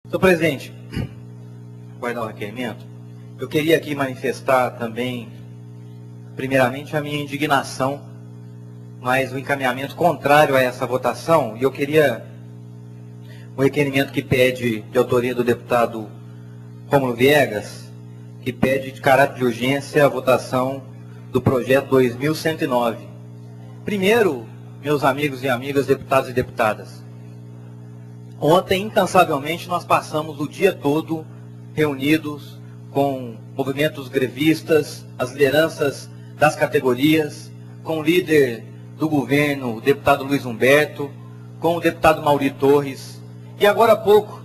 Senhor presidente, guardar o requerimento, eu queria aqui manifestar também, primeiramente, a minha indignação, mas o encaminhamento contrário a essa votação, e eu queria o requerimento que pede, de autoria do deputado Rômulo Viegas, que pede de caráter de urgência a votação do projeto 2109. Primeiro, meus amigos e amigas, deputados e deputadas, ontem, incansavelmente, nós passamos o dia todo reunidos com movimentos grevistas, as lideranças das categorias, com o líder do governo, o deputado Luiz Humberto, com o deputado Mauri Torres. E agora há pouco,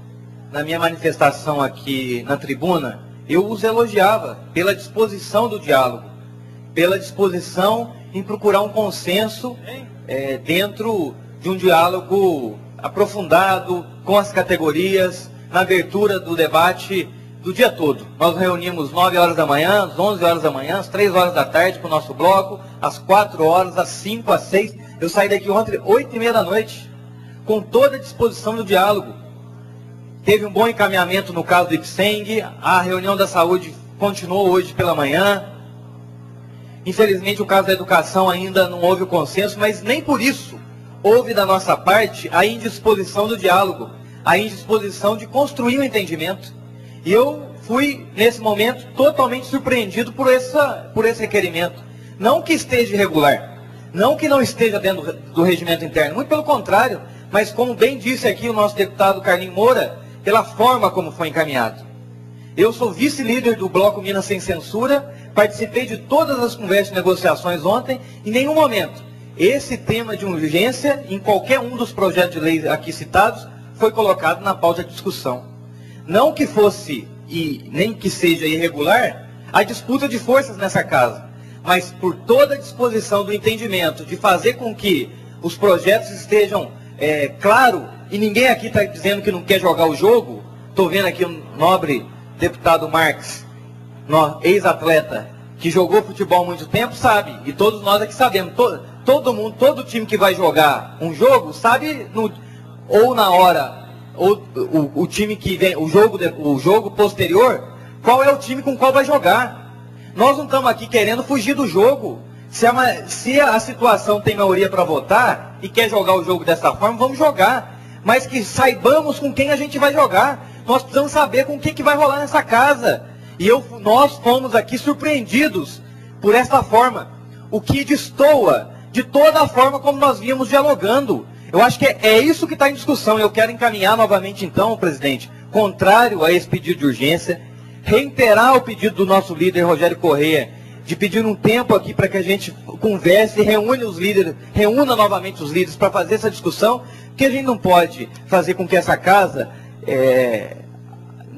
na minha manifestação aqui na tribuna, eu os elogiava pela disposição do diálogo, pela disposição em procurar um consenso dentro de um diálogo aprofundado com as categorias, na abertura do debate do dia todo. Nós reunimos 9 horas da manhã, às 11 horas da manhã, às 3 horas da tarde com o nosso bloco, às 4 horas, às 5, às 6. Eu saí daqui ontem, 8h30 da noite, com toda a disposição do diálogo. Teve um bom encaminhamento no caso do Ipseng, a reunião da saúde continuou hoje pela manhã. Infelizmente, o caso da educação ainda não houve o consenso, mas nem por isso houve da nossa parte a indisposição do diálogo, a indisposição de construir um entendimento. E eu fui, nesse momento, totalmente surpreendido por esse requerimento. Não que esteja irregular, não que não esteja dentro do regimento interno, muito pelo contrário, mas como bem disse aqui o nosso deputado Carlinhos Moura, pela forma como foi encaminhado. Eu sou vice-líder do Bloco Minas Sem Censura, participei de todas as conversas e negociações ontem, em nenhum momento esse tema de urgência, em qualquer um dos projetos de lei aqui citados, foi colocado na pauta de discussão. Não que fosse, e nem que seja irregular, a disputa de forças nessa casa, mas por toda a disposição do entendimento de fazer com que os projetos estejam claro, e ninguém aqui está dizendo que não quer jogar o jogo. Estou vendo aqui o nobre deputado Marques, ex-atleta, que jogou futebol há muito tempo, sabe, e todos nós aqui sabemos, todo mundo, todo time que vai jogar um jogo, sabe, ou na hora, ou o time que vem, o jogo posterior, qual é o time com qual vai jogar. Nós não estamos aqui querendo fugir do jogo. Se a situação tem maioria para votar e quer jogar o jogo dessa forma, vamos jogar. Mas que saibamos com quem a gente vai jogar. Nós precisamos saber com quem que vai rolar nessa casa. E nós fomos aqui surpreendidos por essa forma. O que destoa de toda a forma como nós vínhamos dialogando. Eu acho que é isso que está em discussão. Eu quero encaminhar novamente então, presidente, contrário a esse pedido de urgência, reiterar o pedido do nosso líder Rogério Correia, de pedir um tempo aqui para que a gente converse, reúna novamente os líderes para fazer essa discussão, porque a gente não pode fazer com que essa casa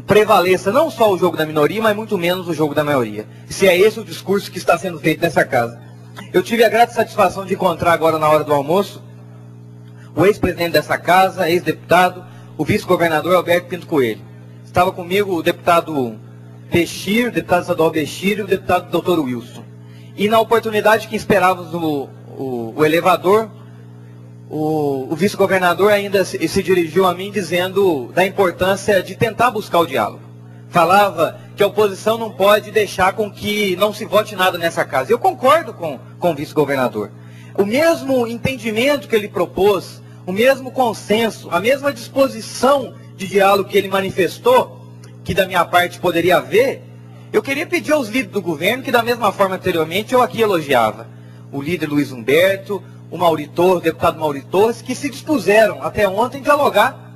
prevaleça não só o jogo da minoria, mas muito menos o jogo da maioria. Se é esse o discurso que está sendo feito nessa casa. Eu tive a grata satisfação de encontrar agora na hora do almoço o ex-presidente dessa casa, ex-deputado, o vice-governador Alberto Pinto Coelho. Estava comigo o deputado Bechir, o deputado estadual Bechir e o deputado Dr. Wilson. E na oportunidade que esperávamos o elevador, o vice-governador ainda se dirigiu a mim dizendo da importância de tentar buscar o diálogo. Falava que a oposição não pode deixar com que não se vote nada nessa casa. Eu concordo com o vice-governador. O mesmo entendimento que ele propôs, o mesmo consenso, a mesma disposição de diálogo que ele manifestou, que da minha parte poderia haver, eu queria pedir aos líderes do governo, que da mesma forma anteriormente eu aqui elogiava, o líder Luiz Humberto, o Mauri Torres, o deputado Mauri Torres, que se dispuseram até ontem a dialogar.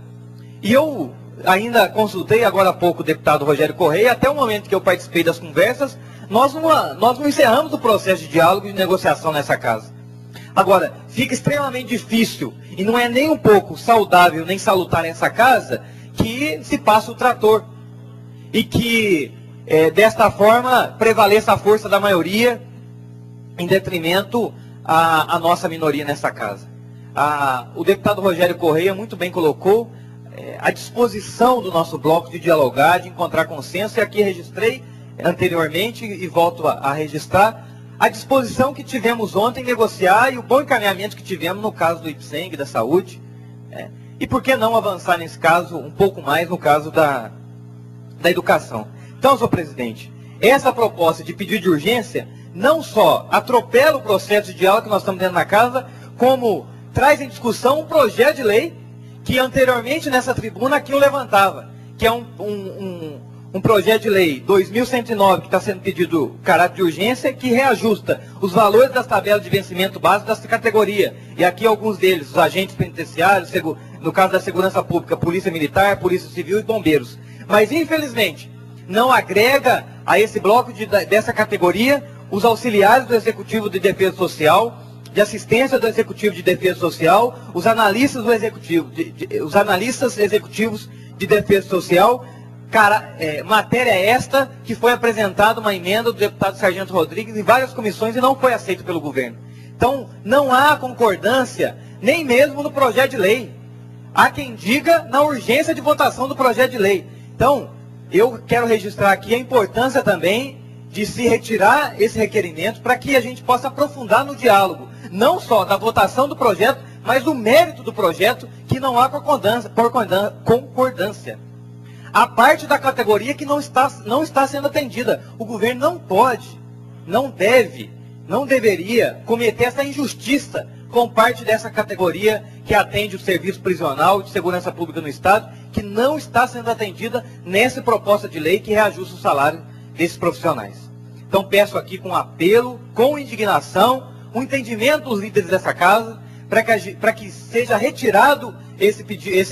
E eu ainda consultei agora há pouco o deputado Rogério Correia, até o momento que eu participei das conversas, nós não encerramos o processo de diálogo e de negociação nessa casa. Agora, fica extremamente difícil, e não é nem um pouco saudável nem salutar nessa casa, que se passe o trator. E que, desta forma, prevaleça a força da maioria em detrimento à nossa minoria nessa casa. O deputado Rogério Correia muito bem colocou a disposição do nosso bloco de dialogar, de encontrar consenso, e aqui registrei anteriormente e volto a registrar a disposição que tivemos ontem em negociar e o bom encaminhamento que tivemos no caso do Ipseng, da saúde. E por que não avançar nesse caso um pouco mais no caso da educação? Então, senhor presidente, essa proposta de pedido de urgência não só atropela o processo de diálogo que nós estamos tendo na casa, como traz em discussão um projeto de lei que anteriormente nessa tribuna aqui eu levantava, que é um projeto de lei 2109 que está sendo pedido caráter de urgência, que reajusta os valores das tabelas de vencimento básico dessa categoria. E aqui alguns deles, os agentes penitenciários, no caso da segurança pública, polícia militar, polícia civil e bombeiros. Mas infelizmente não agrega a esse bloco dessa categoria os auxiliares do Executivo de Defesa Social, de assistência do Executivo de Defesa Social, os analistas do Executivo, os analistas executivos de Defesa Social, matéria esta que foi apresentada uma emenda do deputado Sargento Rodrigues em várias comissões e não foi aceita pelo governo. Então, não há concordância, nem mesmo no projeto de lei. Há quem diga na urgência de votação do projeto de lei. Então, eu quero registrar aqui a importância também de se retirar esse requerimento para que a gente possa aprofundar no diálogo, não só da votação do projeto, mas do mérito do projeto, que não há concordância. A parte da categoria que não está sendo atendida. O governo não pode, não deve, não deveria cometer essa injustiça com parte dessa categoria que atende o serviço prisional de segurança pública no Estado, que não está sendo atendida nessa proposta de lei que reajusta o salário desses profissionais. Então peço aqui com apelo, com indignação, um entendimento dos líderes dessa casa, para que seja retirado esse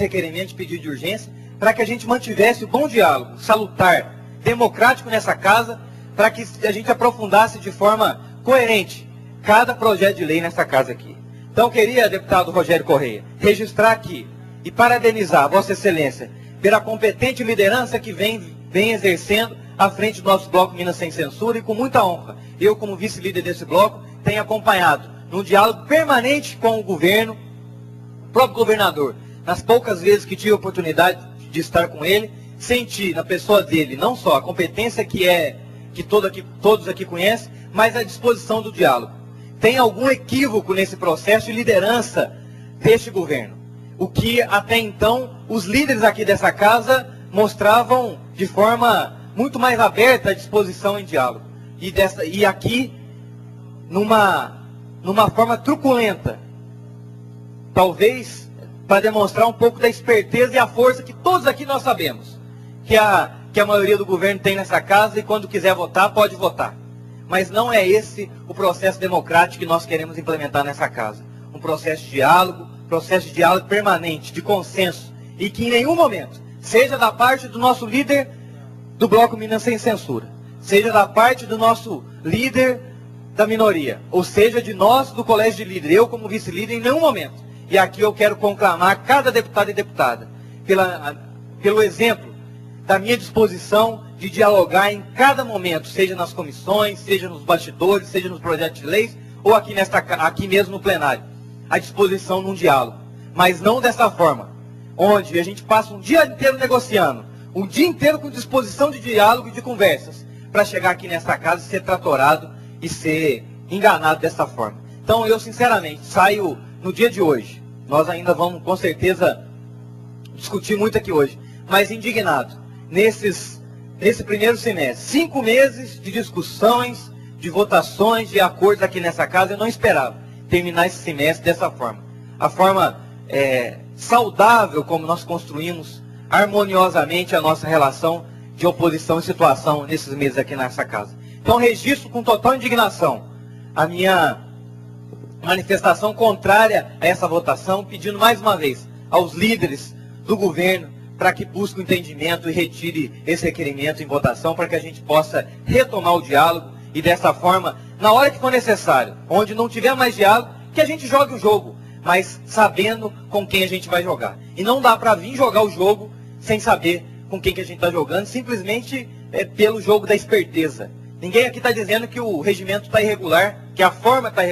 requerimento de pedido de urgência, para que a gente mantivesse o bom diálogo, salutar, democrático nessa casa, para que a gente aprofundasse de forma coerente cada projeto de lei nessa casa aqui. Então, queria, deputado Rogério Correia, registrar aqui e parabenizar a Vossa Excelência pela competente liderança que vem exercendo à frente do nosso bloco Minas Sem Censura e com muita honra. Eu, como vice-líder desse bloco, tenho acompanhado num diálogo permanente com o governo, o próprio governador. Nas poucas vezes que tive a oportunidade de estar com ele, senti na pessoa dele não só a competência que todos aqui conhecem, mas a disposição do diálogo. Tem algum equívoco nesse processo de liderança deste governo? O que até então os líderes aqui dessa casa mostravam de forma muito mais aberta a disposição em diálogo. E aqui, numa forma truculenta, talvez para demonstrar um pouco da esperteza e a força que todos aqui nós sabemos, que a maioria do governo tem nessa casa e quando quiser votar, pode votar. Mas não é esse o processo democrático que nós queremos implementar nessa casa. Um processo de diálogo permanente, de consenso, e que em nenhum momento, seja da parte do nosso líder do Bloco Minas Sem Censura, seja da parte do nosso líder da minoria, ou seja de nós do Colégio de Líderes, eu como vice-líder, em nenhum momento. E aqui eu quero conclamar cada deputado e deputada, pelo exemplo da minha disposição de dialogar em cada momento, seja nas comissões, seja nos bastidores, seja nos projetos de leis, ou aqui mesmo no plenário, à disposição num diálogo. Mas não dessa forma, onde a gente passa um dia inteiro negociando, um dia inteiro com disposição de diálogo e de conversas, para chegar aqui nessa casa e ser tratorado e ser enganado dessa forma. Então eu sinceramente saio no dia de hoje, nós ainda vamos com certeza discutir muito aqui hoje, mas indignado, nesse primeiro semestre, 5 meses de discussões, de votações, de acordos aqui nessa casa, eu não esperava terminar esse semestre dessa forma. A forma saudável como nós construímos harmoniosamente a nossa relação de oposição e situação nesses meses aqui nessa casa. Então registro com total indignação a minha manifestação contrária a essa votação, pedindo mais uma vez aos líderes do governo para que busque o entendimento e retire esse requerimento em votação, para que a gente possa retomar o diálogo e dessa forma, na hora que for necessário, onde não tiver mais diálogo, que a gente jogue o jogo, mas sabendo com quem a gente vai jogar. E não dá para vir jogar o jogo sem saber com quem que a gente está jogando, simplesmente pelo jogo da esperteza. Ninguém aqui está dizendo que o regimento está irregular, que a forma está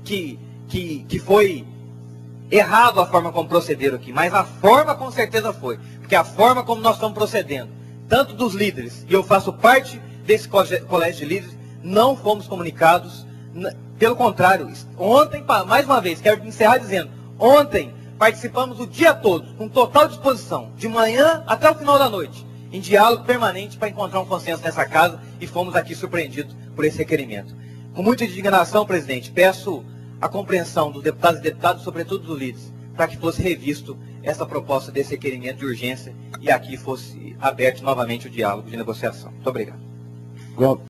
que foi errado a forma como procederam aqui, mas a forma com certeza foi, porque a forma como nós estamos procedendo, tanto dos líderes, e eu faço parte desse colégio de líderes, não fomos comunicados, pelo contrário, ontem, mais uma vez, quero encerrar dizendo, ontem participamos o dia todo, com total disposição, de manhã até o final da noite, em diálogo permanente para encontrar um consenso nessa casa, e fomos aqui surpreendidos por esse requerimento. Com muita indignação, presidente, peço a compreensão dos deputados e deputadas, sobretudo dos líderes, para que fosse revisto essa proposta desse requerimento de urgência e aqui fosse aberto novamente o diálogo de negociação. Muito obrigado.